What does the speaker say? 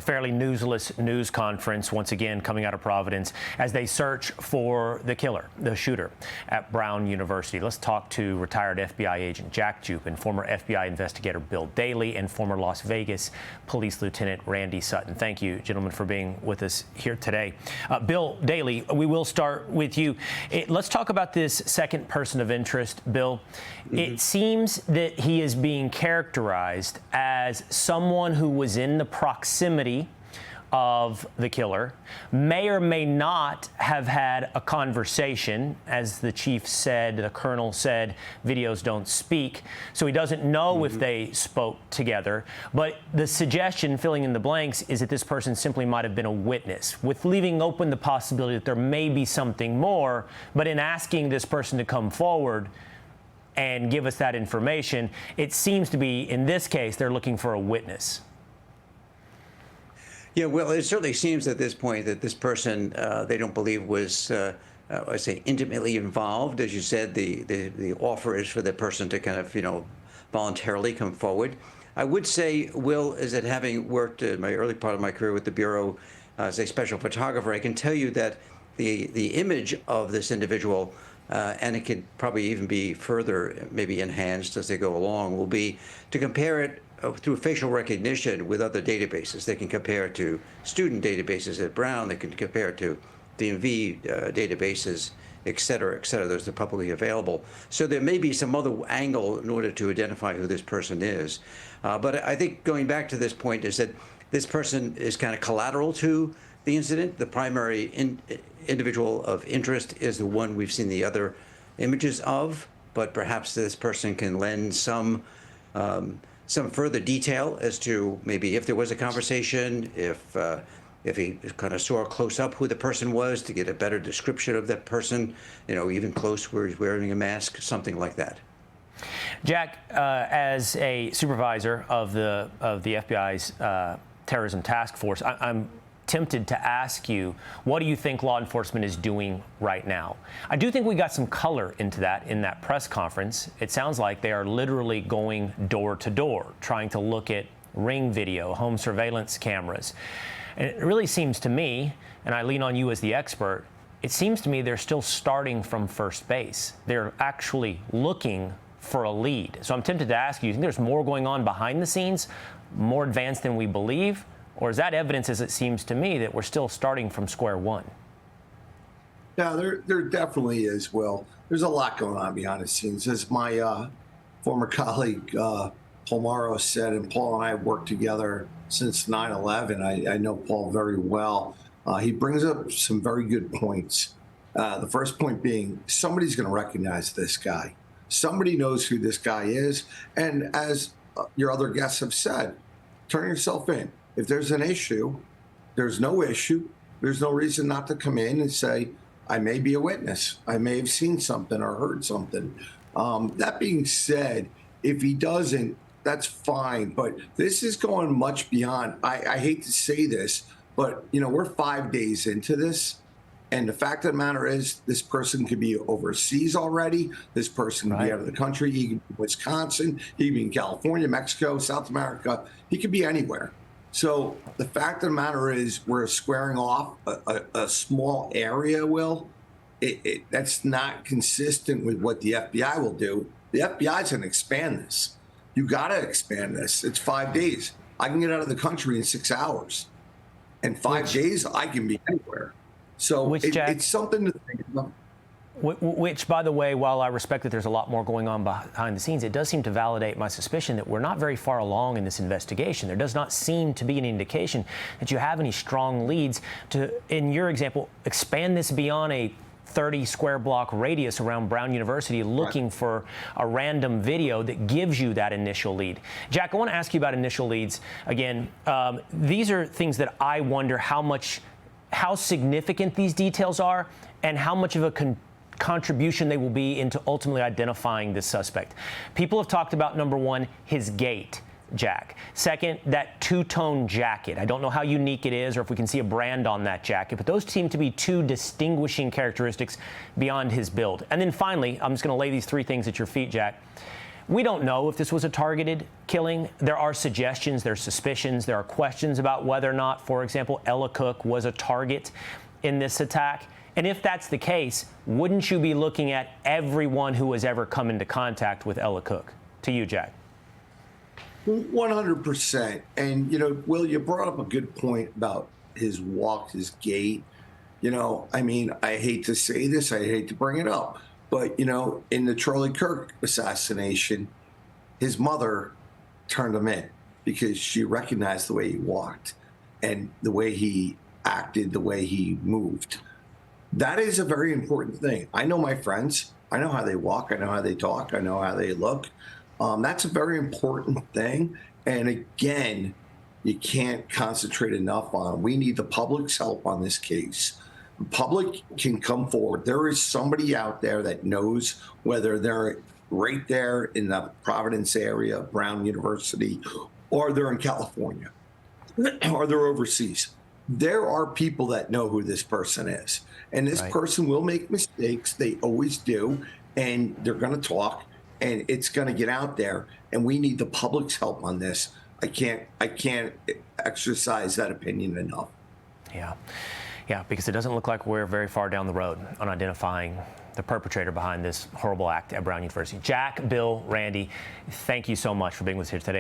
fairly newsless news conference once again coming out of Providence as they search for the killer, the shooter at Brown University. Let's talk to retired FBI agent Jack Jupe and former FBI investigator Bill Daley and former Las Vegas Police Lieutenant Randy Sutton. Thank you, gentlemen, for being with us here today. Bill Daley, we will start with you. Let's talk about this second person of interest, Bill. It seems that he is being characterized as someone who was in the proximity of the killer, may or may not have had a conversation. As the chief said, the colonel said, videos don't speak, so he doesn't know if they spoke together. But the suggestion, filling in the blanks, is that this person simply might have been a witness, with leaving open the possibility that there may be something more. But in asking this person to come forward and give us that information, it seems to be, in this case, they're looking for a witness. Yeah, well, it certainly seems at this point that this person they don't believe was, I say, intimately involved. As you said, the offer is for the person to kind of, voluntarily come forward. I would say, Will, is that having worked in my early part of my career with the Bureau as a special photographer, I can tell you that the image of this individual, and it could probably even be further maybe enhanced as they go along, will be to compare it through facial recognition with other databases. They can compare it to student databases at Brown. They can compare it to DMV databases, et cetera, et cetera. Those are publicly available. So there may be some other angle in order to identify who this person is. But I think going back to this point is that this person is kind of collateral to the incident. The primary individual of interest is the one we've seen the other images of, but perhaps this person can lend some further detail as to maybe if there was a conversation, if he kind of saw close up who the person was to get a better description of that person, even close where he's wearing a mask, something like that. Jack, as a supervisor of the FBI's terrorism task force, I'm tempted to ask you, what do you think law enforcement is doing right now? I do think we got some color into that in that press conference. It sounds like they are literally going door to door, trying to look at ring video, home surveillance cameras. And it really seems to me, and I lean on you as the expert, it seems to me they're still starting from first base. They're actually looking for a lead. So I'm tempted to ask you think there's more going on behind the scenes, more advanced than we believe? Or is that evidence, as it seems to me, that we're still starting from square one? Yeah, there definitely is, Will. There's a lot going on behind the scenes. As my former colleague, Paul Morrow, said, and Paul and I have worked together since 9/11. I know Paul very well. He brings up some very good points. The first point being, somebody's going to recognize this guy. Somebody knows who this guy is. And as your other guests have said, turn yourself in. If there's an issue, there's no issue. There's no reason not to come in and say, I may be a witness. I may have seen something or heard something. That being said, if he doesn't, that's fine. But this is going much beyond. I hate to say this, but we're 5 days into this. And the fact of the matter is, this person could be overseas already. This person could be out of the country. He could be in Wisconsin. He could be in California, Mexico, South America. He could be anywhere. So the fact of the matter is, we're squaring off a small area, Will. That's not consistent with what the FBI will do. The FBI is going to expand this. You got to expand this. It's 5 days. I can get out of the country in 6 hours. In 5 days, I can be anywhere. So it's something to think about. Which, by the way, while I respect that there's a lot more going on behind the scenes, it does seem to validate my suspicion that we're not very far along in this investigation. There does not seem to be an indication that you have any strong leads to, in your example, expand this beyond a 30 square block radius around Brown University looking for a random video that gives you that initial lead. Jack, I want to ask you about initial leads. Again, these are things that I wonder how significant these details are and how much of a contribution they will be into ultimately identifying this suspect. People have talked about, number one, his gait, Jack. Second, that two-tone jacket. I don't know how unique it is or if we can see a brand on that jacket, but those seem to be two distinguishing characteristics beyond his build. And then finally, I'm just going to lay these three things at your feet, Jack. We don't know if this was a targeted killing. There are suggestions, there are suspicions, there are questions about whether or not, for example, Ella Cook was a target in this attack. And if that's the case, wouldn't you be looking at everyone who has ever come into contact with Ella Cook? To you, Jack. 100%. And, you know, Will, you brought up a good point about his walk, his gait. You know, I mean, I hate to say this, I hate to bring it up, but, you know, in the Charlie Kirk assassination, his mother turned him in because she recognized the way he walked and the way he acted, the way he moved. That is a very important thing. I know my friends. I know how they walk. I know how they talk. I know how they look. That's a very important thing. And again, you can't concentrate enough on. We need the public's help on this case. The public can come forward. There is somebody out there that knows, whether they're right there in the Providence area, Brown University, or they're in California, or they're overseas. There are people that know who this person is. And this person will make mistakes. They always do. And they're going to talk, and it's going to get out there. And we need the public's help on this. I can't exercise that opinion enough. Yeah, because it doesn't look like we're very far down the road on identifying the perpetrator behind this horrible act at Brown University. Jack, Bill, Randy, thank you so much for being with us here today.